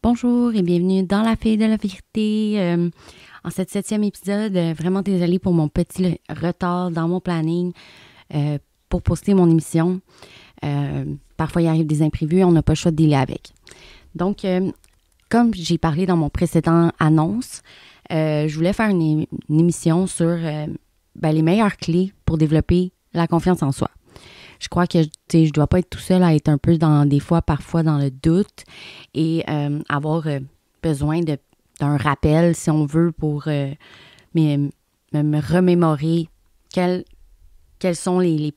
Bonjour et bienvenue dans La Fille de la Vérité. En cette 7e épisode, vraiment désolée pour mon petit retard dans mon planning pour poster mon émission. Parfois, il arrive des imprévus, on n'a pas le choix de dealer avec. Donc, comme j'ai parlé dans mon précédent annonce, je voulais faire une émission sur les meilleures clés pour développer la confiance en soi. Je crois que je dois pas être tout seul à être un peu parfois dans le doute et avoir besoin d'un rappel, si on veut, pour me remémorer quelles sont les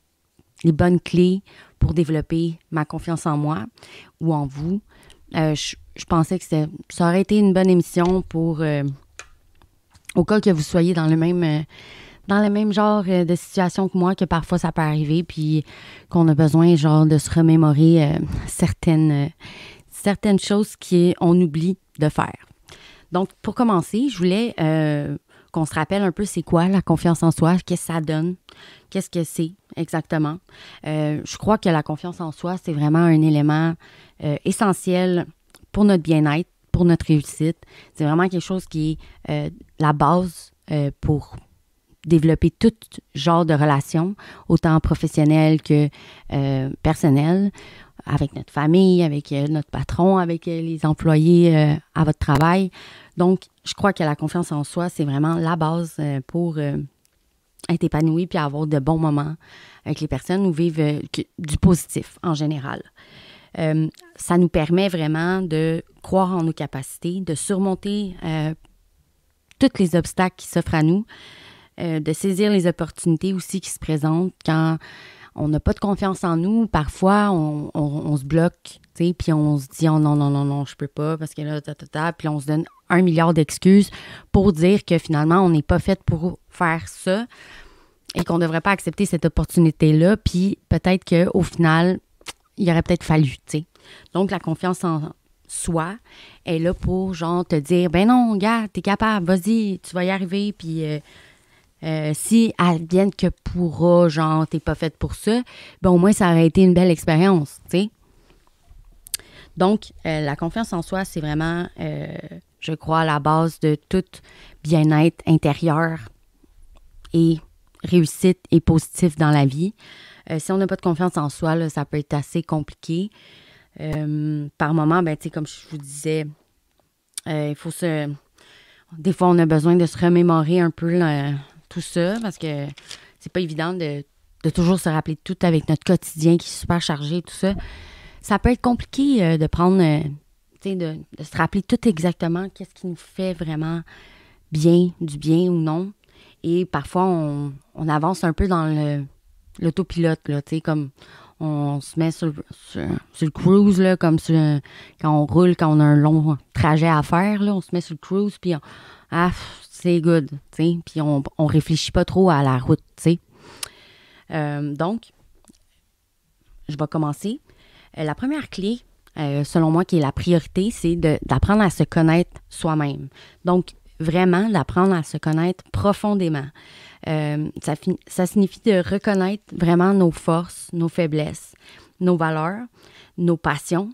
bonnes clés pour développer ma confiance en moi ou en vous. Je pensais que ça aurait été une bonne émission pour au cas que vous soyez dans le même genre de situation que moi, que parfois ça peut arriver, puis qu'on a besoin de se remémorer certaines choses qu'on oublie de faire. Donc, pour commencer, je voulais qu'on se rappelle un peu c'est quoi la confiance en soi, qu'est-ce que ça donne, qu'est-ce que c'est exactement. Je crois que la confiance en soi, c'est vraiment un élément essentiel pour notre bien-être, pour notre réussite. C'est vraiment quelque chose qui est la base pour développer tout genre de relations, autant professionnelles que personnelles, avec notre famille, avec notre patron, avec les employés à votre travail. Donc, je crois que la confiance en soi, c'est vraiment la base pour être épanoui puis avoir de bons moments avec les personnes ou vivre du positif en général. Ça nous permet vraiment de croire en nos capacités, de surmonter tous les obstacles qui s'offrent à nous, de saisir les opportunités aussi qui se présentent quand on n'a pas de confiance en nous. Parfois, on se bloque, tu sais, puis on se dit « Oh non, je peux pas, parce que là, puis on se donne 1 milliard d'excuses pour dire que finalement, on n'est pas fait pour faire ça et qu'on ne devrait pas accepter cette opportunité-là, puis peut-être qu'au final, il aurait peut-être fallu, tu sais. Donc, la confiance en soi est là pour, te dire « Ben non, gars, t'es capable, vas-y, tu vas y arriver, puis... si advienne que pourra, t'es pas faite pour ça, ben au moins ça aurait été une belle expérience, tu sais. Donc, la confiance en soi, c'est vraiment, je crois, la base de tout bien-être intérieur et réussite et positif dans la vie. Si on n'a pas de confiance en soi, là, ça peut être assez compliqué. Par moment, ben tu sais, comme je vous disais, il faut des fois, on a besoin de se remémorer un peu tout ça, parce que c'est pas évident de toujours se rappeler de tout avec notre quotidien qui est super chargé et tout ça. Ça peut être compliqué de prendre, de se rappeler tout exactement qu'est-ce qui nous fait vraiment du bien ou non. Et parfois, on avance un peu dans l'autopilote, là, tu sais, comme on se met sur le cruise, là, comme quand on roule, quand on a un long trajet à faire, là, on se met sur le cruise, puis c'est good, tu sais, puis on réfléchit pas trop à la route, tu sais. Donc, je vais commencer. La première clé, selon moi, qui est la priorité, c'est d'apprendre à se connaître soi-même. Donc, vraiment, d'apprendre à se connaître profondément. Ça signifie de reconnaître vraiment nos forces, nos faiblesses, nos valeurs, nos passions,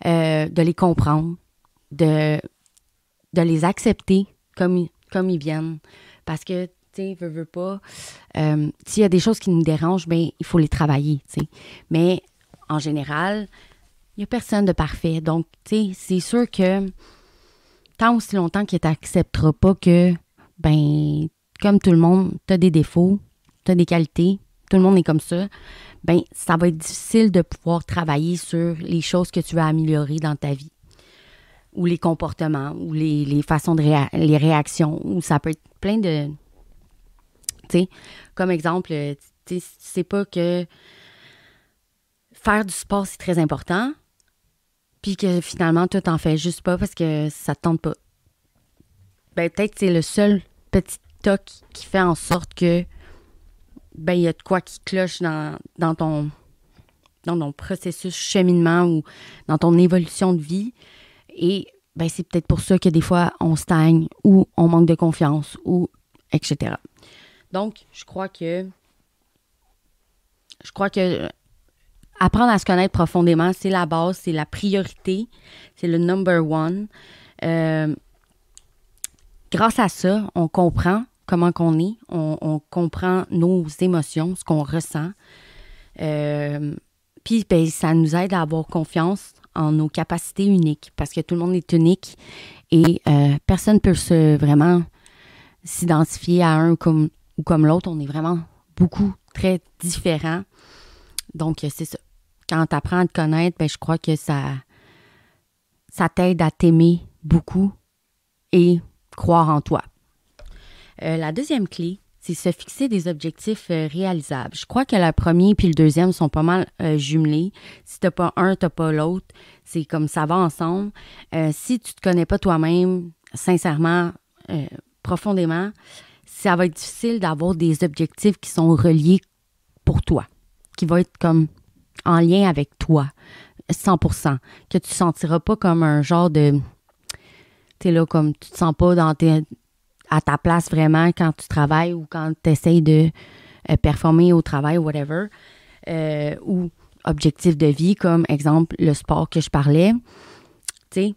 de les comprendre, de les accepter comme ils viennent. Parce que, tu sais, veux pas, s'il y a des choses qui nous dérangent, ben il faut les travailler, tu sais. Mais, en général, il n'y a personne de parfait. Donc, tu sais, c'est sûr que tant aussi longtemps que tu n'accepteras pas que, ben comme tout le monde, tu as des défauts, tu as des qualités, tout le monde est comme ça, ben ça va être difficile de pouvoir travailler sur les choses que tu veux améliorer dans ta vie. Ou les comportements, ou les façons de les réactions, ou ça peut être plein de... Tu sais, comme exemple, tu sais pas que faire du sport, c'est très important, puis que finalement, toi, t'en fais juste pas parce que ça te tente pas. Ben, peut-être que c'est le seul petit toc qui fait en sorte que, ben, il y a de quoi qui cloche dans ton processus cheminement ou dans ton évolution de vie. Et, ben, c'est peut-être pour ça que des fois, on stagne ou on manque de confiance ou etc. Donc, je crois que apprendre à se connaître profondément, c'est la base, c'est la priorité, c'est le number one. Grâce à ça, on comprend comment qu'on est, on comprend nos émotions, ce qu'on ressent. Puis, ben, ça nous aide à avoir confiance en nos capacités uniques, parce que tout le monde est unique et personne ne peut vraiment s'identifier à un ou comme l'autre. On est vraiment beaucoup, très différents. Donc, c'est ça. Quand tu apprends à te connaître, ben, je crois que ça t'aide à t'aimer beaucoup et croire en toi. La deuxième clé, c'est se fixer des objectifs réalisables. Je crois que le premier puis le deuxième sont pas mal jumelés. Si tu n'as pas un, tu n'as pas l'autre. C'est comme ça va ensemble. Si tu ne te connais pas toi-même, sincèrement, profondément, ça va être difficile d'avoir des objectifs qui sont reliés pour toi, qui vont être comme en lien avec toi, 100%, que tu ne sentiras pas comme un genre de... Tu sais là, comme tu te sens pas à ta place vraiment quand tu travailles ou quand tu essaies de performer au travail, whatever, ou objectif de vie, comme exemple le sport que je parlais. Tu sais,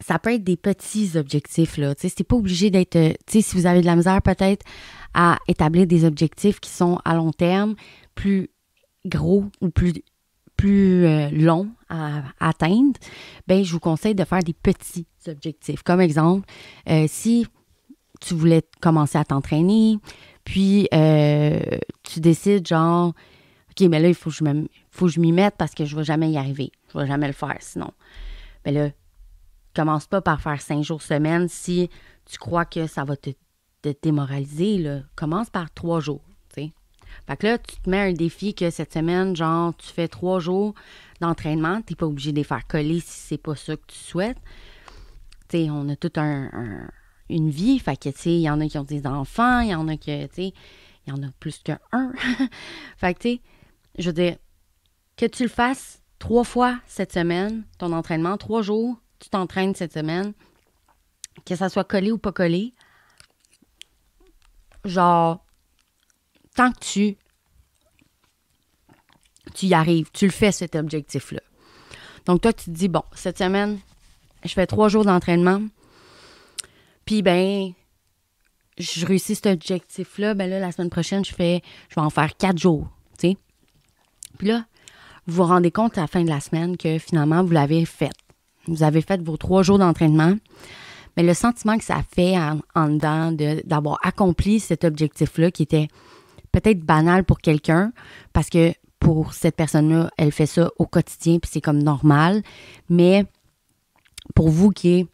ça peut être des petits objectifs, là. Tu sais, c'est pas obligé d'être... tu sais, si vous avez de la misère peut-être à établir des objectifs qui sont à long terme, plus gros ou plus longs à atteindre, ben je vous conseille de faire des petits objectifs. Comme exemple, si tu voulais commencer à t'entraîner, puis tu décides genre, OK, mais là, il faut que je m'y mette parce que je ne vais jamais y arriver. Je ne vais jamais le faire sinon. Ben là, commence pas par faire 5 jours semaine si tu crois que ça va te démoraliser. Là. Commence par 3 jours. T'sais. Fait que là, tu te mets un défi que cette semaine, genre, tu fais 3 jours d'entraînement. Tu n'es pas obligé de les faire coller si c'est pas ça que tu souhaites. Tu sais, on a tout une vie. Fait que, tu sais, il y en a qui ont des enfants, il y en a que, tu sais, il y en a plus qu'un. Fait que, tu sais, je veux dire, que tu le fasses 3 fois cette semaine, ton entraînement, 3 jours, tu t'entraînes cette semaine, que ça soit collé ou pas collé, genre, tant que tu y arrives, tu le fais cet objectif-là. Donc, toi, tu te dis, bon, cette semaine, je fais 3 jours d'entraînement, puis, ben, je réussis cet objectif-là, ben là, la semaine prochaine, je vais en faire 4 jours, tu sais. Puis là, vous vous rendez compte à la fin de la semaine que finalement, vous l'avez fait. Vous avez fait vos 3 jours d'entraînement. Mais le sentiment que ça fait en dedans d'avoir accompli cet objectif-là qui était peut-être banal pour quelqu'un parce que pour cette personne-là, elle fait ça au quotidien puis c'est comme normal. Mais pour vous qui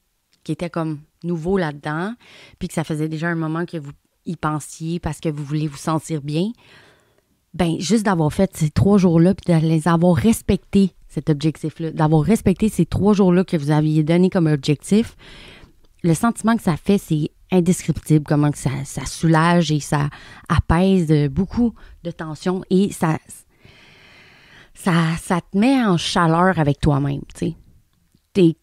était comme nouveau là-dedans puis que ça faisait déjà un moment que vous y pensiez parce que vous voulez vous sentir bien, ben juste d'avoir fait ces 3 jours-là puis de les avoir respectés, cet objectif-là, d'avoir respecté ces 3 jours-là que vous aviez donné comme objectif, le sentiment que ça fait, c'est indescriptible, comment que ça soulage et ça apaise beaucoup de tension et ça te met en chaleur avec toi-même, tu sais.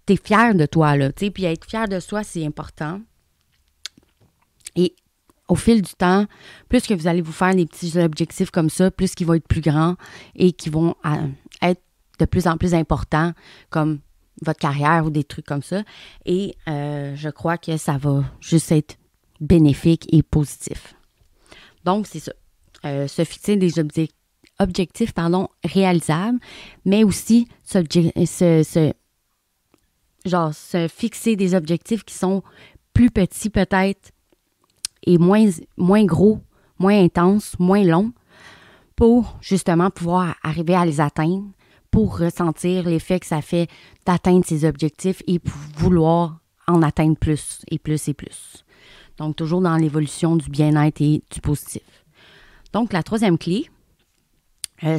T'es fier de toi, là, tu sais, puis être fier de soi, c'est important. Et au fil du temps, plus que vous allez vous faire des petits objectifs comme ça, plus qu'ils vont être plus grands et qui vont être de plus en plus importants, comme votre carrière ou des trucs comme ça. Et je crois que ça va juste être bénéfique et positif. Donc, c'est ça. Se fixer des objectifs réalisables, mais aussi se fixer des objectifs qui sont plus petits peut-être est moins gros, moins intense, moins long pour justement pouvoir arriver à les atteindre, pour ressentir l'effet que ça fait d'atteindre ses objectifs et pour vouloir en atteindre plus et plus et plus. Donc, toujours dans l'évolution du bien-être et du positif. Donc, la troisième clé,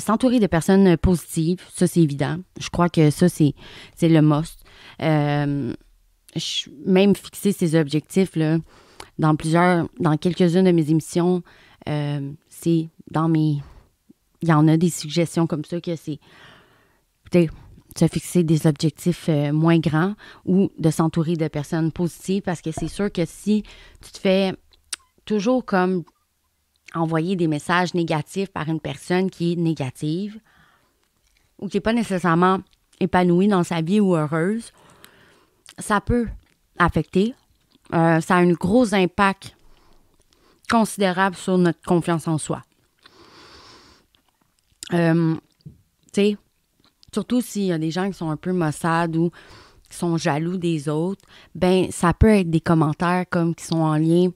s'entourer de personnes positives, ça, c'est évident. Je crois que ça, c'est le must. Même fixer ses objectifs, là, dans quelques-unes de mes émissions, c'est dans mes... Il y en a des suggestions comme ça que c'est peut-être se fixer des objectifs moins grands ou de s'entourer de personnes positives parce que c'est sûr que si tu te fais toujours comme envoyer des messages négatifs par une personne qui est négative ou qui n'est pas nécessairement épanouie dans sa vie ou heureuse, ça peut affecter. Ça a un gros impact considérable sur notre confiance en soi. Tu sais, surtout s'il y a des gens qui sont un peu maussades ou qui sont jaloux des autres, ben ça peut être des commentaires comme qui sont en lien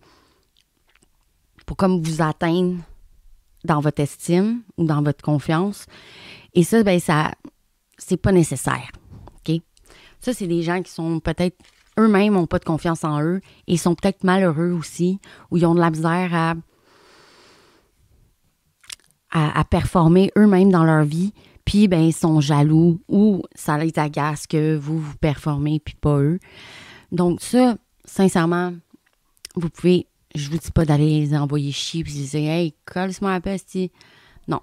pour comme vous atteindre dans votre estime ou dans votre confiance. Et ça, ben c'est pas nécessaire. OK? Ça, c'est des gens qui sont peut-être eux-mêmes n'ont pas de confiance en eux et sont peut-être malheureux aussi ou ils ont de la misère à performer eux-mêmes dans leur vie, puis ben ils sont jaloux ou ça les agace que vous performez puis pas eux. Donc ça, sincèrement, vous pouvez, je vous dis pas d'aller les envoyer chier puis dire « Hey, colle-moi la peste, ». Non.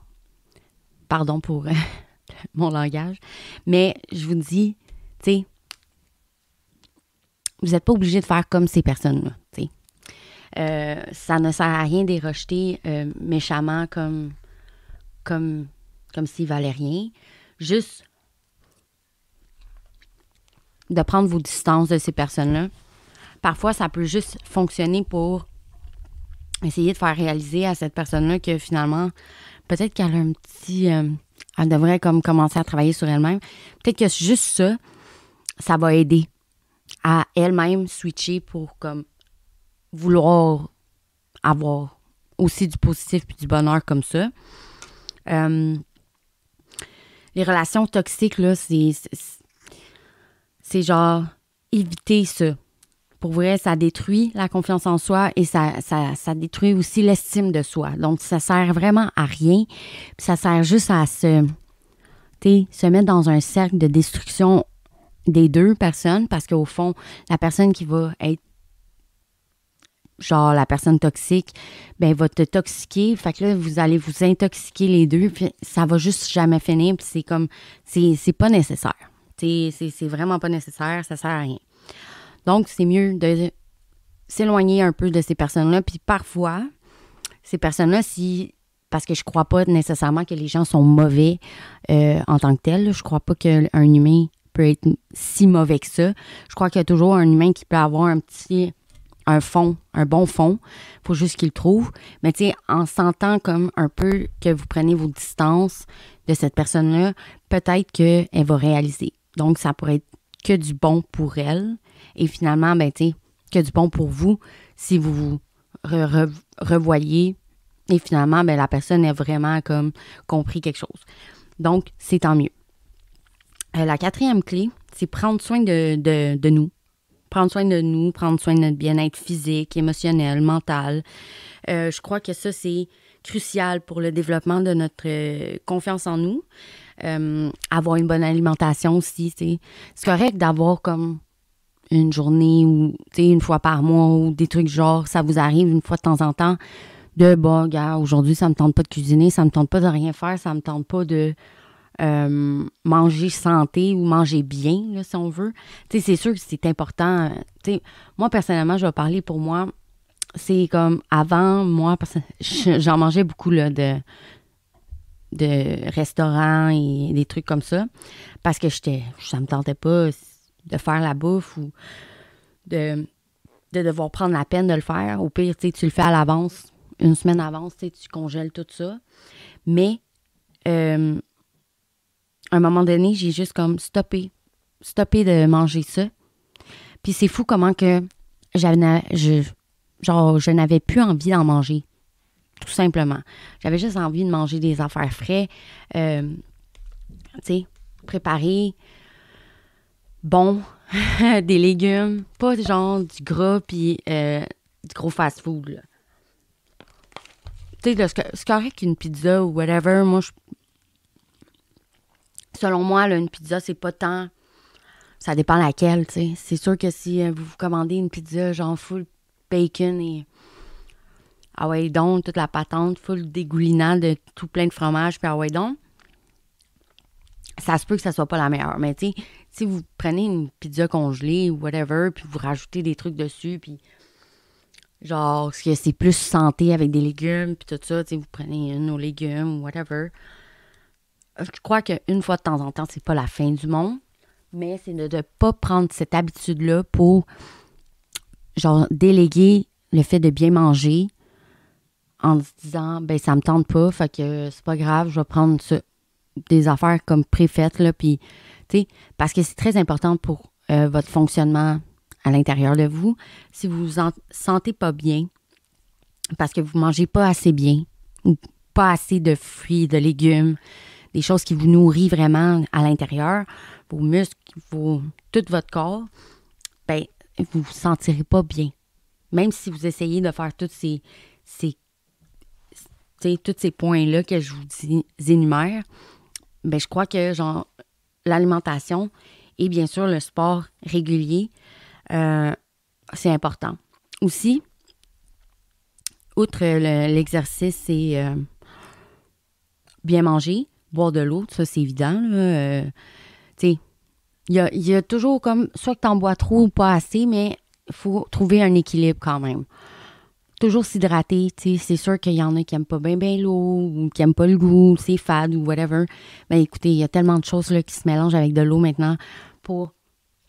Pardon pour mon langage. Mais je vous dis, tu sais, vous n'êtes pas obligé de faire comme ces personnes-là, tu sais. Ça ne sert à rien de les rejeter méchamment comme s'ils valaient rien. Juste de prendre vos distances de ces personnes-là. Parfois, ça peut juste fonctionner pour essayer de faire réaliser à cette personne-là que finalement, peut-être qu'elle a un petit... elle devrait comme commencer à travailler sur elle-même. Peut-être que juste ça va aider à elle-même switcher pour comme vouloir avoir aussi du positif puis du bonheur comme ça. Les relations toxiques, là, c'est genre éviter ça. Pour vrai, ça détruit la confiance en soi et ça détruit aussi l'estime de soi. Donc, ça sert vraiment à rien. Puis ça sert juste à se mettre dans un cercle de destruction des deux personnes parce qu'au fond, la personne qui va être genre la personne toxique, ben va te toxiquer. Fait que là, vous allez vous intoxiquer les deux, puis ça va juste jamais finir. Puis c'est comme, c'est pas nécessaire. C'est vraiment pas nécessaire, ça sert à rien. Donc, c'est mieux de s'éloigner un peu de ces personnes-là. Puis parfois, ces personnes-là, parce que je crois pas nécessairement que les gens sont mauvais en tant que tels. Je crois pas qu'un humain peut être si mauvais que ça. Je crois qu'il y a toujours un humain qui peut avoir un bon fond. Il faut juste qu'il le trouve. Mais tu sais, en sentant comme un peu que vous prenez vos distances de cette personne-là, peut-être qu'elle va réaliser. Donc, ça pourrait être que du bon pour elle. Et finalement, ben tu sais, que du bon pour vous si vous vous revoyez. Et finalement, ben la personne a vraiment comme compris quelque chose. Donc, c'est tant mieux. La quatrième clé, c'est prendre soin de nous. Prendre soin de nous, prendre soin de notre bien-être physique, émotionnel, mental. Je crois que ça, c'est crucial pour le développement de notre confiance en nous. Avoir une bonne alimentation aussi, c'est correct d'avoir comme une journée ou une fois par mois ou des trucs genre, ça vous arrive une fois de temps en temps gars, aujourd'hui, ça me tente pas de cuisiner, ça me tente pas de rien faire, ça me tente pas de manger santé ou manger bien, là, si on veut. C'est sûr que c'est important. Moi, personnellement, je vais parler pour moi. C'est comme avant, moi, parce que j'en mangeais beaucoup là, de restaurants et des trucs comme ça. Parce que ça me tentait pas de faire la bouffe ou de devoir prendre la peine de le faire. Au pire, tu le fais à l'avance, une semaine à l'avance, tu congèles tout ça. Mais à un moment donné, j'ai juste comme stoppé de manger ça. Puis c'est fou comment que genre, je n'avais plus envie d'en manger, tout simplement. J'avais juste envie de manger des affaires frais, tu sais, préparés, bons, des légumes, pas genre du gras puis du gros fast-food, là. Tu sais, c'est correct qu'une pizza ou whatever, moi, selon moi, là, une pizza, c'est pas tant... Ça dépend laquelle, tu sais. C'est sûr que si vous vous commandez une pizza genre full bacon et... Ah ouais, donc, toute la patente, full dégoulinant de tout plein de fromage, puis ah ouais, donc, ça se peut que ça soit pas la meilleure. Mais tu sais, si vous prenez une pizza congelée ou whatever, puis vous rajoutez des trucs dessus, puis genre, que c'est plus santé avec des légumes, puis tout ça, tu sais, vous prenez une aux légumes ou whatever. Je crois qu'une fois de temps en temps, c'est pas la fin du monde, mais c'est de ne pas prendre cette habitude-là pour, genre, déléguer le fait de bien manger en se disant, ben ça me tente pas, fait que c'est pas grave, je vais prendre ça, des affaires comme préfaites, là, puis, tu sais, parce que c'est très important pour votre fonctionnement à l'intérieur de vous. Si vous vous sentez pas bien, parce que vous mangez pas assez bien, ou pas assez de fruits, de légumes, des choses qui vous nourrissent vraiment à l'intérieur, vos muscles, tout votre corps, ben vous vous sentirez pas bien. Même si vous essayez de faire tous ces points-là que je vous énumère, ben je crois que genre l'alimentation et bien sûr le sport régulier, c'est important. Aussi, outre l'exercice et bien manger, boire de l'eau, ça c'est évident. Tu sais, il y a toujours comme, soit que tu en bois trop ou pas assez, mais il faut trouver un équilibre quand même. Toujours s'hydrater, tu sais, c'est sûr qu'il y en a qui n'aiment pas bien l'eau ou qui n'aiment pas le goût, c'est fade ou whatever. Mais écoutez, il y a tellement de choses là, qui se mélangent avec de l'eau maintenant pour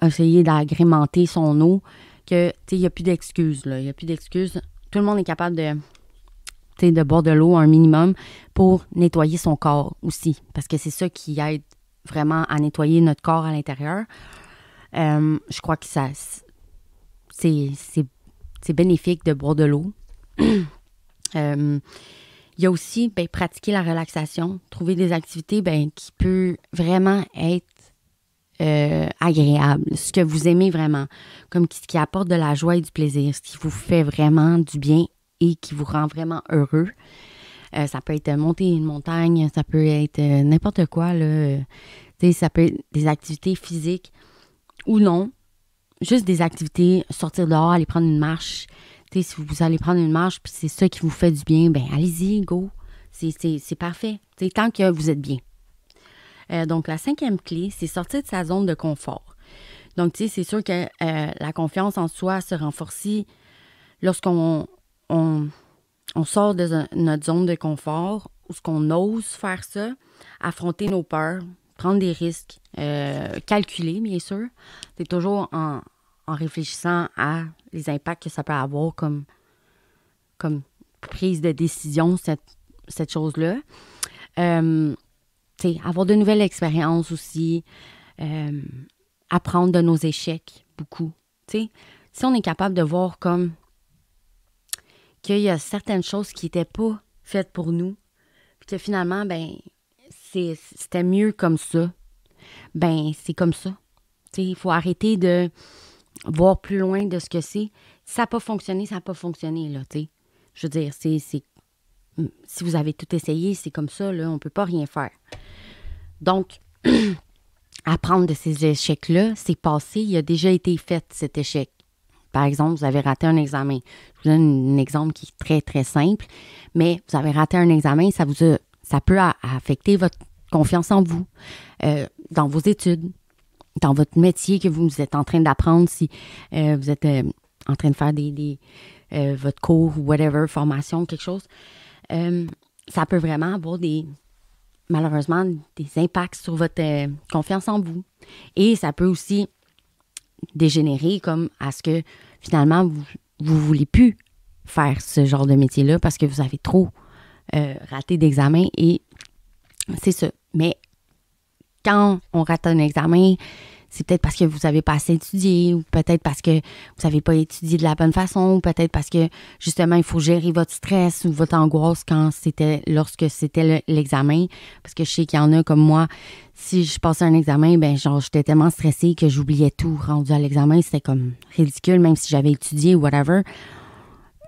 essayer d'agrémenter son eau que, tu sais, il n'y a plus d'excuses, là. Il n'y a plus d'excuses. Tout le monde est capable de boire de l'eau un minimum pour nettoyer son corps aussi. Parce que c'est ça qui aide vraiment à nettoyer notre corps à l'intérieur. Je crois que c'est bénéfique de boire de l'eau. Il y a aussi pratiquer la relaxation, trouver des activités qui peuvent vraiment être agréables, ce que vous aimez vraiment, comme ce qui apporte de la joie et du plaisir, ce qui vous fait vraiment du bien et qui vous rend vraiment heureux. Ça peut être monter une montagne, ça peut être n'importe quoi, là. Ça peut être des activités physiques ou non. Juste des activités, sortir dehors, aller prendre une marche. Si vous allez prendre une marche puis c'est ça qui vous fait du bien, allez-y, go. C'est parfait. Tant que vous êtes bien. Donc, la 5e clé, c'est sortir de sa zone de confort. Donc, c'est sûr que la confiance en soi se renforce lorsqu'on sort de notre zone de confort, ou ce qu'on ose faire ça, affronter nos peurs, prendre des risques, calculer, bien sûr. C'est toujours en réfléchissant à les impacts que ça peut avoir comme prise de décision, cette chose-là. Avoir de nouvelles expériences aussi, apprendre de nos échecs, beaucoup. Si on est capable de voir comme qu'il y a certaines choses qui n'étaient pas faites pour nous, puis que finalement, c'était mieux comme ça, c'est comme ça. Il faut arrêter de voir plus loin de ce que c'est. Si ça n'a pas fonctionné, ça n'a pas fonctionné, là, Je veux dire, si vous avez tout essayé, c'est comme ça, là, on ne peut pas rien faire. Donc, apprendre de ces échecs-là, c'est passé, il a déjà été fait, cet échec. Par exemple, vous avez raté un examen. Je vous donne un exemple qui est très, très simple, mais vous avez raté un examen, ça peut affecter votre confiance en vous, dans vos études, dans votre métier que vous êtes en train d'apprendre, si vous êtes en train de faire votre cours ou whatever, formation, quelque chose. Ça peut vraiment avoir malheureusement, des impacts sur votre confiance en vous. Et ça peut aussi dégénérer comme à ce que, finalement, vous ne voulez plus faire ce genre de métier-là parce que vous avez trop raté d'examen et c'est ça. Mais quand on rate un examen, c'est peut-être parce que vous n'avez pas assez étudié, ou peut-être parce que vous n'avez pas étudié de la bonne façon, ou peut-être parce que, justement, il faut gérer votre stress ou votre angoisse lorsque c'était l'examen. Parce que je sais qu'il y en a comme moi, si je passais un examen, ben genre, j'étais tellement stressée que j'oubliais tout rendu à l'examen. C'était comme ridicule, même si j'avais étudié ou whatever.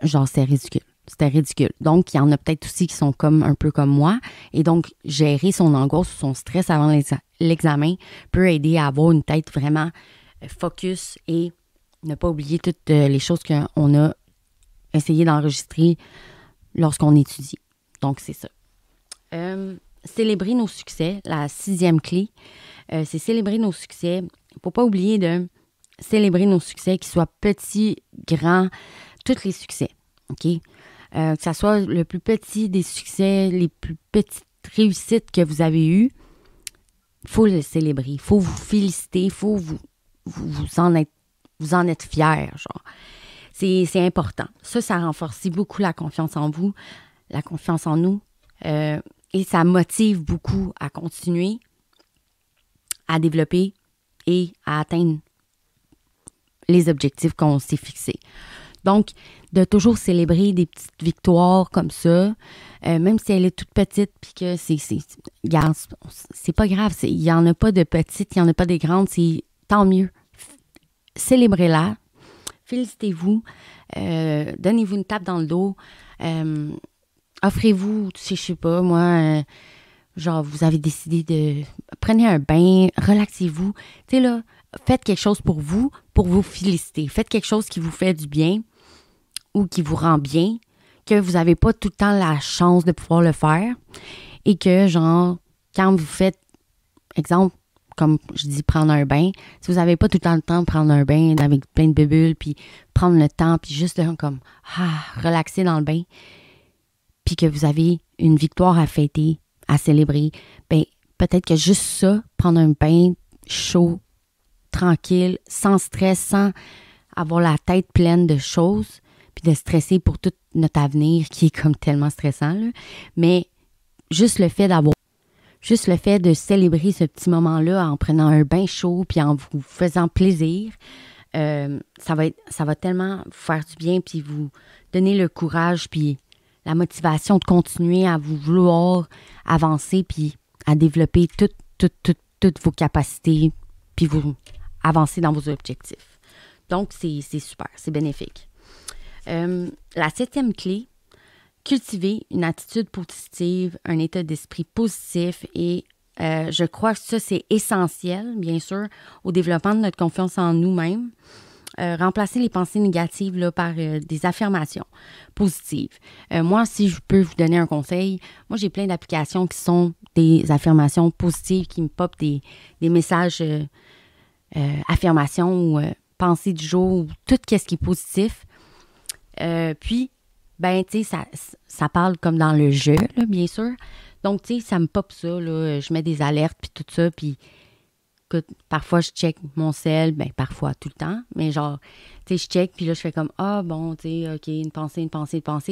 Genre, c'était ridicule. C'était ridicule. Donc, il y en a peut-être aussi qui sont comme un peu comme moi. Et donc, gérer son angoisse ou son stress avant l'examen peut aider à avoir une tête vraiment focus et ne pas oublier toutes les choses qu'on a essayé d'enregistrer lorsqu'on étudie. Donc, c'est ça. Célébrer nos succès, la 6e clé, c'est célébrer nos succès. Il ne faut pas oublier de célébrer nos succès, qu'ils soient petits, grands, tous les succès. OK? Que ça soit le plus petit des succès, les plus petites réussites que vous avez eues, il faut le célébrer. Il faut vous féliciter. Il faut vous en être fiers. Genre. C'est important. Ça renforce beaucoup la confiance en vous, la confiance en nous. Et ça motive beaucoup à continuer, à développer et à atteindre les objectifs qu'on s'est fixés. Donc, de toujours célébrer des petites victoires comme ça, même si elle est toute petite, puis que c'est pas grave, il n'y en a pas de petites, il n'y en a pas des grandes, c'est tant mieux. Célébrez-la, félicitez-vous, donnez-vous une tape dans le dos, offrez-vous, je sais pas, moi, genre, vous avez décidé de... Prenez un bain, relaxez-vous, tu sais là, faites quelque chose pour vous féliciter, faites quelque chose qui vous fait du bien, ou qui vous rend bien, que vous n'avez pas tout le temps la chance de pouvoir le faire et que, genre, quand vous faites, exemple, comme je dis, prendre un bain, si vous n'avez pas tout le temps le temps de prendre un bain avec plein de bulles, puis prendre le temps, puis juste comme, relaxer dans le bain, puis que vous avez une victoire à fêter, à célébrer, ben peut-être que juste ça, prendre un bain chaud, tranquille, sans stress, sans avoir la tête pleine de choses, puis de stresser pour tout notre avenir qui est comme tellement stressant, là. Mais juste le fait de célébrer ce petit moment-là en prenant un bain chaud puis en vous faisant plaisir, ça va tellement vous faire du bien puis vous donner le courage puis la motivation de continuer à vous vouloir avancer puis à développer toutes vos capacités puis vous avancer dans vos objectifs. Donc, c'est super, c'est bénéfique. La 7e clé, cultiver une attitude positive, un état d'esprit positif et je crois que ça, c'est essentiel, bien sûr, au développement de notre confiance en nous-mêmes. Remplacer les pensées négatives là, par des affirmations positives. Moi, si je peux vous donner un conseil, moi, j'ai plein d'applications qui sont des affirmations positives qui me popent des messages affirmations ou pensées du jour ou tout ce qui est positif. Puis, ben, tu sais, ça parle comme dans le jeu, là, bien sûr. Donc, tu sais, ça me pop ça, là. Je mets des alertes, puis tout ça, puis écoute, parfois, je check mon cell, ben, parfois, tout le temps, mais genre, tu sais, je check, puis là, je fais comme, bon, tu sais, OK, une pensée,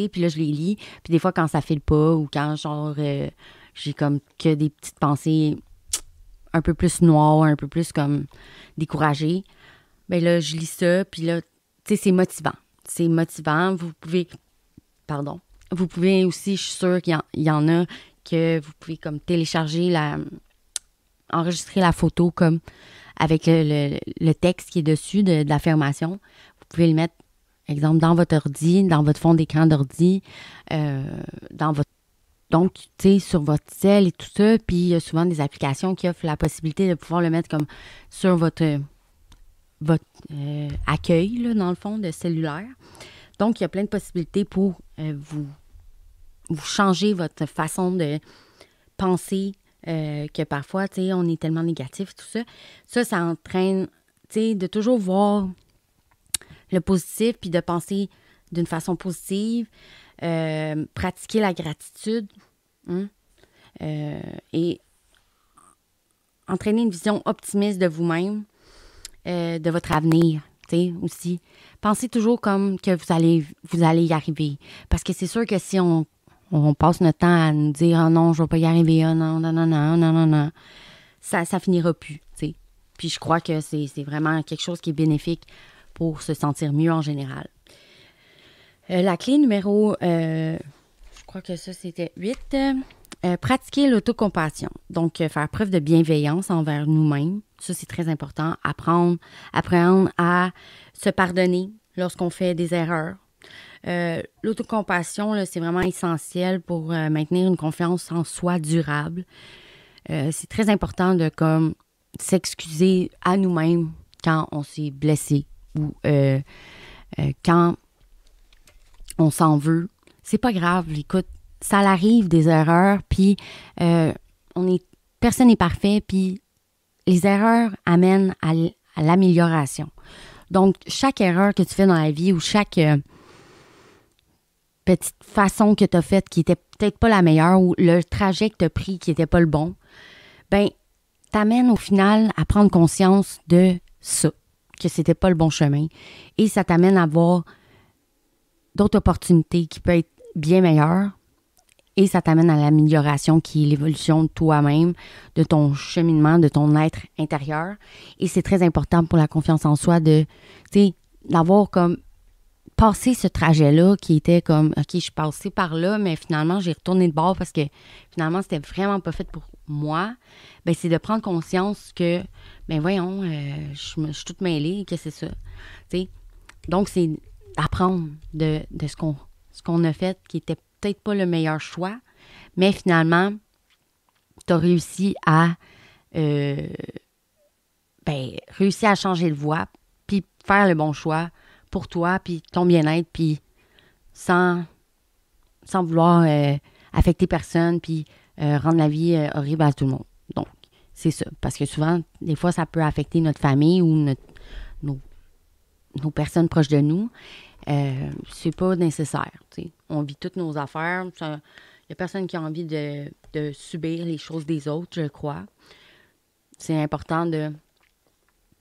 puis là, je les lis, puis des fois, quand ça file pas, ou quand, genre, j'ai comme que des petites pensées un peu plus noires, un peu plus comme découragées, ben là, je lis ça, puis là, tu sais, c'est motivant. C'est motivant. Vous pouvez aussi, je suis sûre qu'il y en a que vous pouvez comme télécharger enregistrer la photo comme avec le texte qui est dessus de l'affirmation. Vous pouvez le mettre, exemple, dans votre ordi, dans votre fond d'écran d'ordi, donc, tu sais, sur votre cell et tout ça. Puis, il y a souvent des applications qui offrent la possibilité de pouvoir le mettre comme sur votre accueil, là, dans le fond, de cellulaire. Donc, il y a plein de possibilités pour vous changer votre façon de penser, que parfois, tu sais, on est tellement négatif, tout ça. Ça entraîne, tu sais, de toujours voir le positif, puis de penser d'une façon positive, pratiquer la gratitude, et entraîner une vision optimiste de vous-même, de votre avenir, tu sais, aussi. Pensez toujours comme que vous allez y arriver. Parce que c'est sûr que si on passe notre temps à nous dire « Oh non, je vais pas y arriver, oh non, non, non, non, non, non, non », ça finira plus, tu sais. Puis je crois que c'est vraiment quelque chose qui est bénéfique pour se sentir mieux en général. La clé numéro, je crois que ça c'était 8, pratiquer l'autocompassion. Donc, faire preuve de bienveillance envers nous-mêmes. Ça, c'est très important. Apprendre à se pardonner lorsqu'on fait des erreurs. L'autocompassion, là, c'est vraiment essentiel pour maintenir une confiance en soi durable. C'est très important de comme s'excuser à nous-mêmes quand on s'est blessé ou quand on s'en veut. C'est pas grave, écoute, ça arrive des erreurs, puis personne n'est parfait, puis les erreurs amènent à l'amélioration. Donc, chaque erreur que tu fais dans la vie ou chaque petite façon que tu as faite qui était peut-être pas la meilleure ou le trajet que tu as pris qui était pas le bon, ben t'amène au final à prendre conscience de ça, que c'était pas le bon chemin. Et ça t'amène à voir d'autres opportunités qui peuvent être bien meilleures. Et ça t'amène à l'amélioration qui est l'évolution de toi-même, de ton cheminement, de ton être intérieur. Et c'est très important pour la confiance en soi d'avoir comme passé ce trajet-là qui était comme, OK, je suis passée par là, mais finalement, j'ai retourné de bord parce que finalement, c'était vraiment pas fait pour moi. Ben, c'est de prendre conscience que, ben voyons, je suis toute mêlée, que c'est ça. T'sais? Donc, c'est d'apprendre de ce qu'on a fait qui était peut-être pas le meilleur choix, mais finalement, tu as réussi à réussi à changer de voie, puis faire le bon choix pour toi, puis ton bien-être, puis sans vouloir affecter personne, puis rendre la vie horrible à tout le monde. Donc, c'est ça. Parce que souvent, des fois, ça peut affecter notre famille ou nos personnes proches de nous. C'est pas nécessaire. T'sais. On vit toutes nos affaires. Il n'y a personne qui a envie de subir les choses des autres, je crois. C'est important de...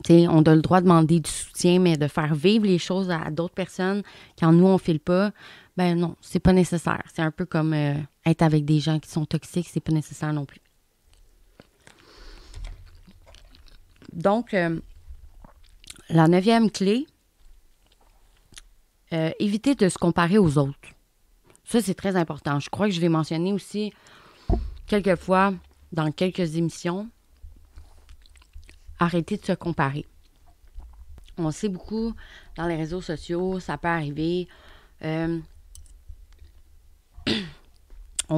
on a le droit de demander du soutien, mais de faire vivre les choses à d'autres personnes quand nous, on ne file pas, ben non, c'est pas nécessaire. C'est un peu comme être avec des gens qui sont toxiques, c'est pas nécessaire non plus. Donc, la 9e clé, éviter de se comparer aux autres. Ça, c'est très important. Je crois que je l'ai mentionné aussi quelques fois dans quelques émissions. Arrêter de se comparer. On sait beaucoup dans les réseaux sociaux, ça peut arriver. On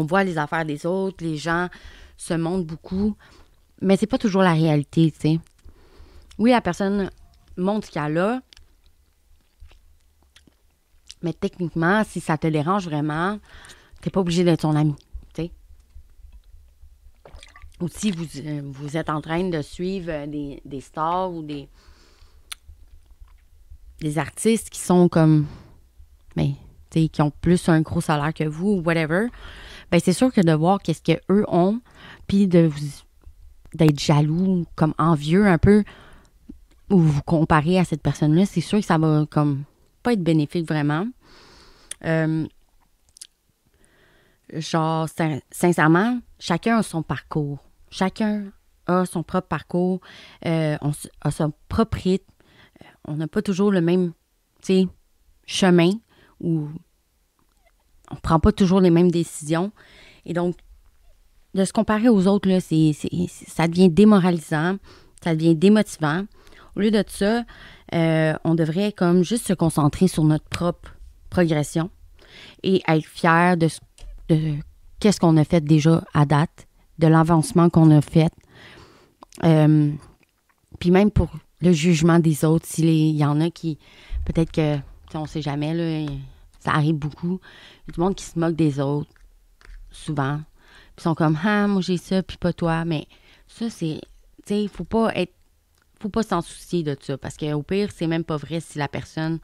voit les affaires des autres, les gens se montrent beaucoup, mais c'est pas toujours la réalité, tu sais. Oui, la personne montre ce qu'elle a, mais techniquement, si ça te dérange vraiment, t'es pas obligé d'être son ami, tu sais. Ou si vous êtes en train de suivre des stars ou des artistes qui sont comme, ben, tu sais, qui ont plus un gros salaire que vous ou whatever, ben c'est sûr que de voir qu'est-ce qu'eux ont, puis d'être jaloux, comme envieux un peu, ou vous comparer à cette personne-là, c'est sûr que ça va comme pas être bénéfique vraiment. Sincèrement, chacun a son parcours. Chacun a son propre parcours, a son propre rythme. On n'a pas toujours le même, chemin ou on prend pas toujours les mêmes décisions. Et donc, de se comparer aux autres, là, ça devient démoralisant, ça devient démotivant. Au lieu de ça, on devrait comme juste se concentrer sur notre propre progression et être fier de qu'est-ce qu'on a fait déjà à date, de l'avancement qu'on a fait. Puis même pour le jugement des autres, s'il y en a qui, peut-être que, on ne sait jamais, là, ça arrive beaucoup. Il y a du monde qui se moque des autres, souvent. Puis ils sont comme, ah, moi j'ai ça, puis pas toi. Mais ça, c'est, tu sais, faut pas s'en soucier de ça. Parce qu'au pire, c'est même pas vrai si la personne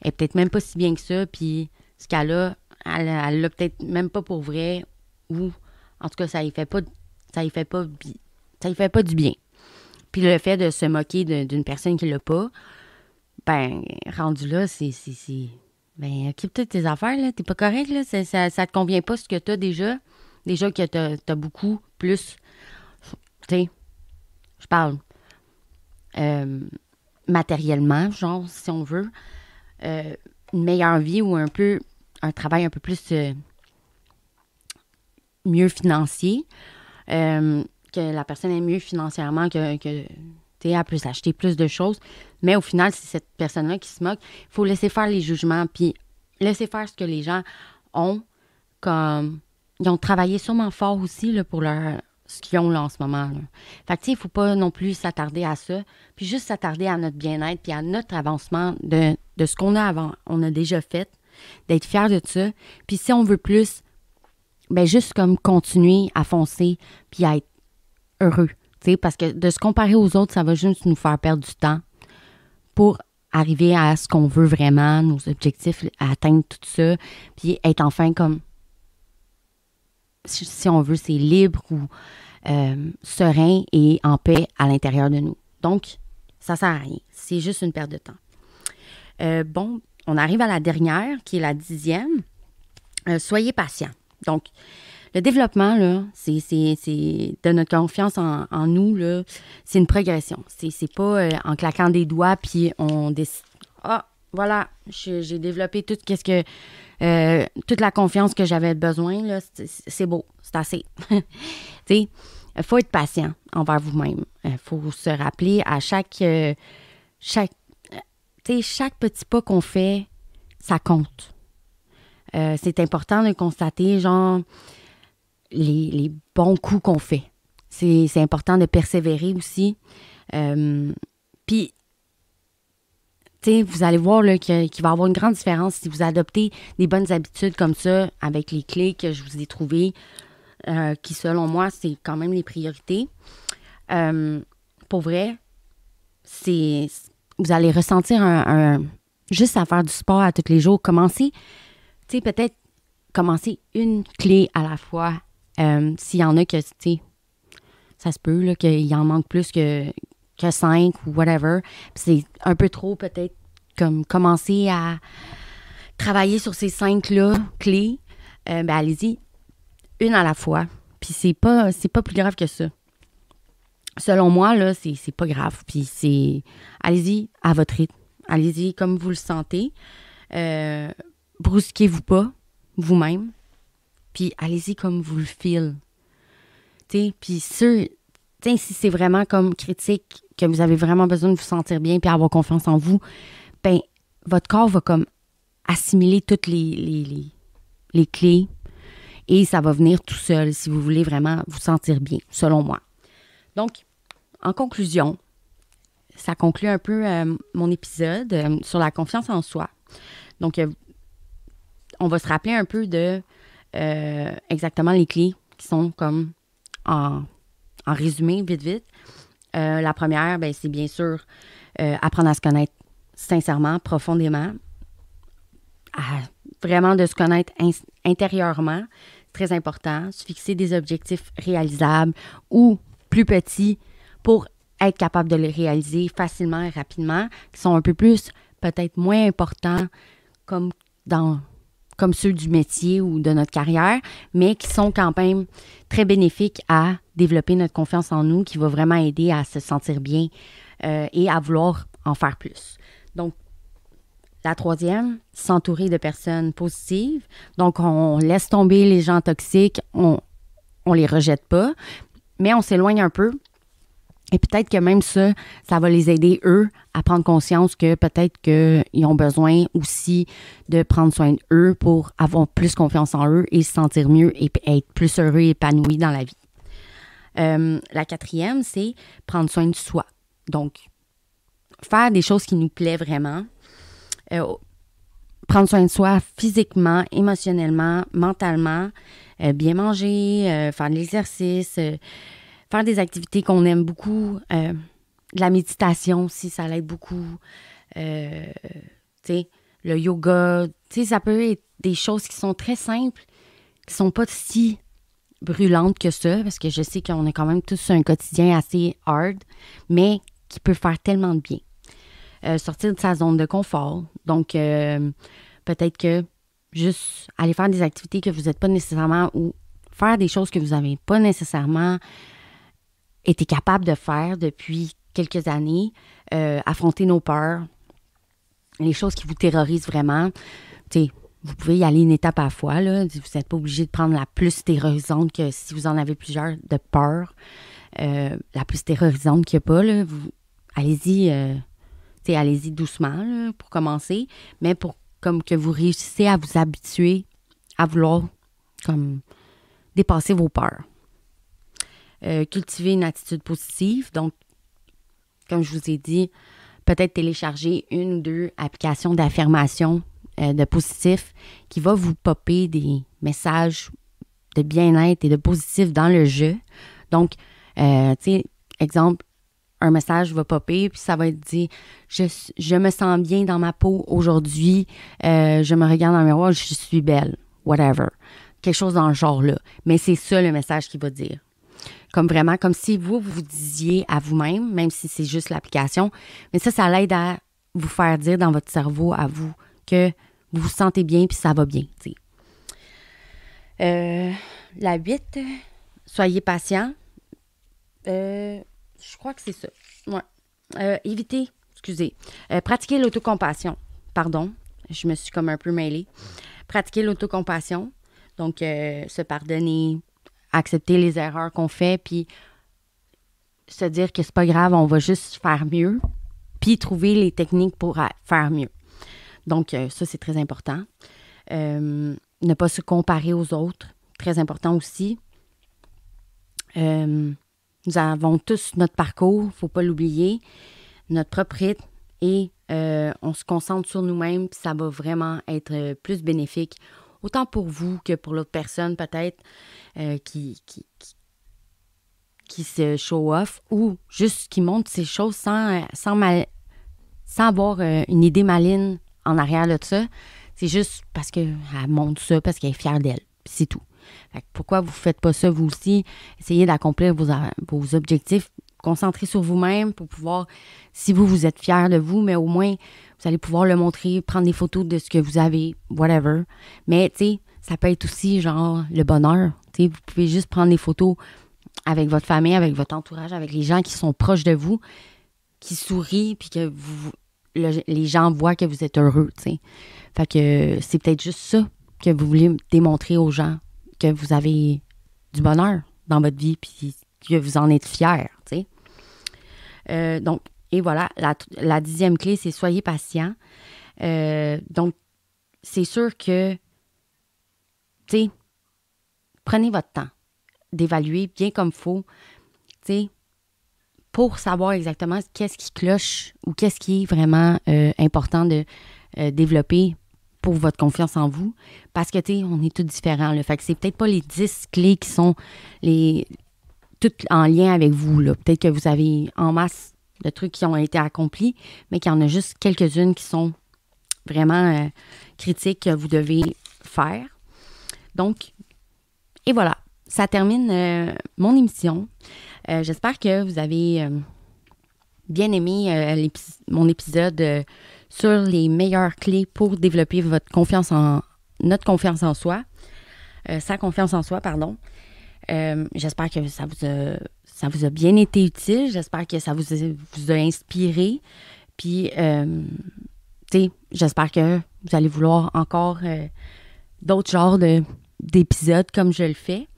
est peut-être même pas si bien que ça, puis ce qu'elle a, elle l'a peut-être même pas pour vrai, ou en tout cas, ça y fait pas du bien. Puis le fait de se moquer d'une personne qui l'a pas, ben, rendu là, ben, occupe-toi de tes affaires, là. T'es pas correct, là. Ça te convient pas ce que t'as déjà. Déjà que t'as beaucoup plus. Tu sais, je parle. matériellement, genre, si on veut, une meilleure vie ou un travail un peu plus mieux financier, que la personne est mieux financièrement, que elle peut s'acheter plus de choses. Mais au final, c'est cette personne-là qui se moque. Il faut laisser faire les jugements, puis laisser faire ce que les gens ont comme... Ils ont travaillé sûrement fort aussi là, pour ce qu'ils ont là, en ce moment. Là. Fait que, il ne faut pas non plus s'attarder à ça, puis juste s'attarder à notre bien-être, puis à notre avancement de ce qu'on a avant, on a déjà fait, d'être fier de ça. Puis si on veut plus, ben juste comme continuer à foncer, puis à être heureux. Parce que de se comparer aux autres, ça va juste nous faire perdre du temps pour arriver à ce qu'on veut vraiment, nos objectifs, à atteindre tout ça, puis être enfin comme, si on veut, c'est libre ou serein et en paix à l'intérieur de nous. Donc, ça sert à rien. C'est juste une perte de temps. Bon, on arrive à la dernière, qui est la 10e. Soyez patient. Donc, le développement, là, c'est de notre confiance en nous, là, c'est une progression. C'est pas en claquant des doigts, puis on décide, voilà, j'ai développé toute la confiance que j'avais besoin, là, c'est beau, c'est assez. Tu sais, il faut être patient envers vous-même. Il faut se rappeler à chaque petit pas qu'on fait, ça compte. C'est important de constater, genre, les bons coups qu'on fait. C'est important de persévérer aussi. Puis, tu sais, vous allez voir là, qu'il va y avoir une grande différence si vous adoptez des bonnes habitudes comme ça avec les clés que je vous ai trouvées, qui, selon moi, c'est quand même les priorités. Pour vrai, vous allez ressentir juste à faire du sport à tous les jours. Commencez, tu sais, peut-être commencer une clé à la fois. S'il y en a que, tu sais, ça se peut là, qu'il y en manque plus que 5 ou whatever. Puis c'est un peu trop peut-être comme commencer à travailler sur ces 5-là clés. Ben allez-y, une à la fois. Puis c'est pas plus grave que ça. Selon moi, là, c'est pas grave. Puis allez-y à votre rythme. Allez-y comme vous le sentez. Brusquez-vous pas vous-même. Puis allez-y comme vous le filez. Puis si c'est vraiment comme critique, que vous avez vraiment besoin de vous sentir bien puis avoir confiance en vous, ben votre corps va comme assimiler toutes les clés et ça va venir tout seul si vous voulez vraiment vous sentir bien, selon moi. Donc, en conclusion, ça conclut un peu mon épisode sur la confiance en soi. Donc, on va se rappeler un peu de exactement les clés qui sont comme en résumé, vite. La première, ben, c'est bien sûr apprendre à se connaître sincèrement, profondément, vraiment de se connaître intérieurement, très important, se fixer des objectifs réalisables ou plus petits pour être capable de les réaliser facilement et rapidement, qui sont un peu plus, peut-être moins importants comme ceux du métier ou de notre carrière, mais qui sont quand même très bénéfiques à développer notre confiance en nous, qui va vraiment aider à se sentir bien et à vouloir en faire plus. Donc, la troisième, s'entourer de personnes positives. Donc, on laisse tomber les gens toxiques, on les rejette pas, mais on s'éloigne un peu. Et peut-être que même ça va les aider, eux, à prendre conscience que peut-être qu'ils ont besoin aussi de prendre soin d'eux pour avoir plus confiance en eux et se sentir mieux et être plus heureux et épanoui dans la vie. La quatrième, c'est prendre soin de soi. Donc, faire des choses qui nous plaisent vraiment. Prendre soin de soi physiquement, émotionnellement, mentalement, bien manger, faire de l'exercice, faire des activités qu'on aime beaucoup, de la méditation si ça l'aide beaucoup, tu sais, le yoga, tu sais, ça peut être des choses qui sont très simples, qui sont pas si brûlantes que ça, parce que je sais qu'on a quand même tous un quotidien assez hard, mais qui peut faire tellement de bien. Sortir de sa zone de confort, donc peut-être que juste aller faire des activités que vous n'êtes pas nécessairement, ou faire des choses que vous n'avez pas nécessairement été capable de faire depuis quelques années, affronter nos peurs, les choses qui vous terrorisent vraiment. Tu sais, vous pouvez y aller une étape à la fois, là. Vous n'êtes pas obligé de prendre la plus terrorisante que si vous en avez plusieurs de peur. La plus terrorisante qu'il n'y a pas, là. Allez-y, allez-y doucement, là, pour commencer, mais pour comme que vous réussissez à vous habituer à vouloir comme dépasser vos peurs. Cultiver une attitude positive. Donc, comme je vous ai dit, peut-être télécharger 1 ou 2 applications d'affirmation de positif qui va vous popper des messages de bien-être et de positif dans le jeu. Donc, tu sais, exemple, un message va popper, puis ça va être dit « Je me sens bien dans ma peau aujourd'hui, je me regarde dans le miroir, je suis belle. » Whatever. Quelque chose dans le genre-là. Mais c'est ça le message qu'il va dire. Comme vraiment, comme si vous disiez à vous-même, même si c'est juste l'application, mais ça l'aide à vous faire dire dans votre cerveau, à vous, que vous vous sentez bien puis ça va bien. La 8, soyez patient. Je crois que c'est ça. Ouais. Pratiquer l'autocompassion. Pardon, je me suis comme un peu mêlée. Pratiquer l'autocompassion. Donc, se pardonner, accepter les erreurs qu'on fait, puis se dire que c'est pas grave, on va juste faire mieux, puis trouver les techniques pour faire mieux. Donc, ça, c'est très important. Ne pas se comparer aux autres, très important aussi. Nous avons tous notre parcours, il ne faut pas l'oublier, notre propre rythme, et on se concentre sur nous-mêmes, puis ça va vraiment être plus bénéfique, autant pour vous que pour l'autre personne peut-être qui se show off, ou juste qui montre ces choses sans avoir une idée maligne en arrière de ça. C'est juste parce qu'elle montre ça, parce qu'elle est fière d'elle, puis c'est tout. Fait que pourquoi vous ne faites pas ça vous aussi? Essayez d'accomplir vos objectifs. Concentrez sur vous-même pour pouvoir, si vous êtes fier de vous, mais au moins, vous allez pouvoir le montrer, prendre des photos de ce que vous avez, whatever. Mais, tu sais, ça peut être aussi, genre, le bonheur. Tu sais, vous pouvez juste prendre des photos avec votre famille, avec votre entourage, avec les gens qui sont proches de vous, qui sourient, puis que les gens voient que vous êtes heureux, tu sais. Fait que c'est peut-être juste ça que vous voulez démontrer aux gens, que vous avez du bonheur dans votre vie, puis que vous en êtes fiers, tu sais. Donc, et voilà, la 10e clé, c'est soyez patient. Donc, c'est sûr que, tu sais, prenez votre temps d'évaluer bien comme il faut, tu sais, pour savoir exactement qu'est-ce qui cloche ou qu'est-ce qui est vraiment important de développer pour votre confiance en vous. Parce que, tu sais, on est tous différents, là. Fait que c'est peut-être pas les 10 clés qui sont toutes en lien avec vous, là. Peut-être que vous avez en masse de trucs qui ont été accomplis, mais qu'il y en a juste quelques-unes qui sont vraiment critiques que vous devez faire. Donc, et voilà. Ça termine mon émission. J'espère que vous avez bien aimé mon épisode sur les meilleures clés pour développer notre confiance en soi. Sa confiance en soi, pardon. J'espère que ça vous a bien été utile. J'espère que ça vous a inspiré. Puis, tu sais, j'espère que vous allez vouloir encore d'autres genres d'épisodes comme je le fais.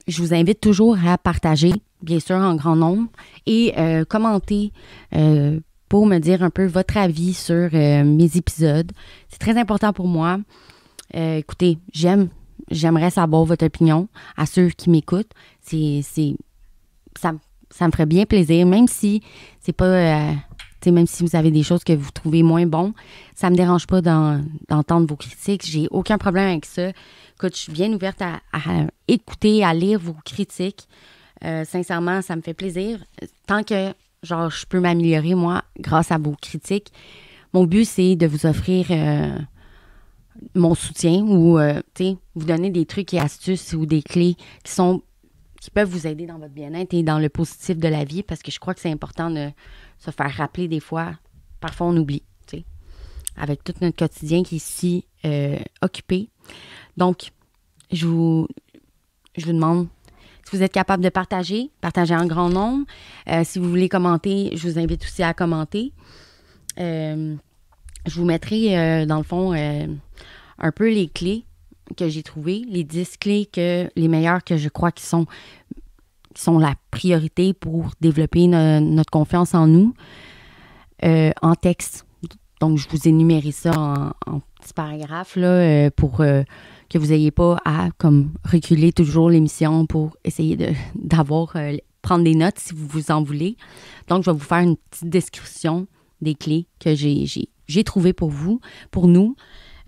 Je vous invite toujours à partager, bien sûr, en grand nombre, et commenter pour me dire un peu votre avis sur mes épisodes. C'est très important pour moi. Écoutez, j'aimerais savoir votre opinion à ceux qui m'écoutent. Ça me ferait bien plaisir, même si c'est pas... même si vous avez des choses que vous trouvez moins bon, ça me dérange pas d'entendre vos critiques. J'ai aucun problème avec ça. Écoute, je suis bien ouverte à écouter, à lire vos critiques. Sincèrement, ça me fait plaisir. Tant que, je peux m'améliorer, moi, grâce à vos critiques. Mon but, c'est de vous offrir mon soutien ou, vous donner des trucs et astuces ou des clés qui peuvent vous aider dans votre bien-être et dans le positif de la vie, parce que je crois que c'est important de se faire rappeler des fois. Parfois, on oublie, avec tout notre quotidien qui est si occupé. Donc, je vous demande, si Si vous êtes capable de partager, partagez en grand nombre. Si vous voulez commenter, je vous invite aussi à commenter. Je vous mettrai, dans le fond, un peu les clés que j'ai trouvées, les 10 clés les meilleures que je crois qui sont la priorité pour développer notre confiance en nous, en texte. Donc, je vous ai énuméré ça en petits paragraphes là, pour que vous n'ayez pas à comme reculer toujours l'émission pour essayer prendre des notes si vous vous en voulez. Donc, je vais vous faire une petite description des clés que j'ai trouvées pour vous, pour nous.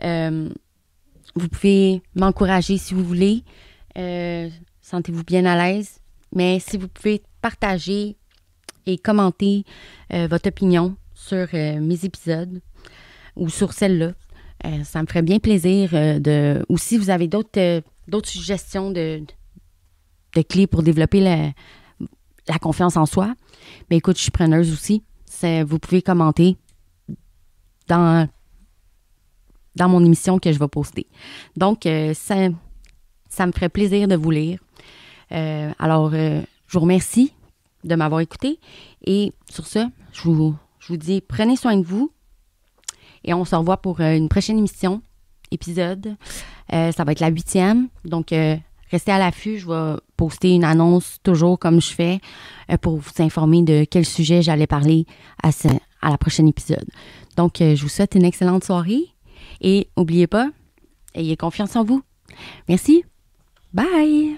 Vous pouvez m'encourager si vous voulez. Sentez-vous bien à l'aise. Mais si vous pouvez partager et commenter votre opinion sur mes épisodes ou sur celle-là, ça me ferait bien plaisir ou si vous avez d'autres suggestions de clés pour développer la confiance en soi, bien écoute, je suis preneuse aussi. Vous pouvez commenter dans mon émission que je vais poster. Donc, ça me ferait plaisir de vous lire. Alors, je vous remercie de m'avoir écouté. Et sur ce, je vous dis, prenez soin de vous. Et on se revoit pour une prochaine épisode. Ça va être la 8e. Donc, restez à l'affût. Je vais poster une annonce toujours comme je fais pour vous informer de quel sujet j'allais parler à la prochaine épisode. Donc, je vous souhaite une excellente soirée. Et n'oubliez pas, ayez confiance en vous. Merci. Bye!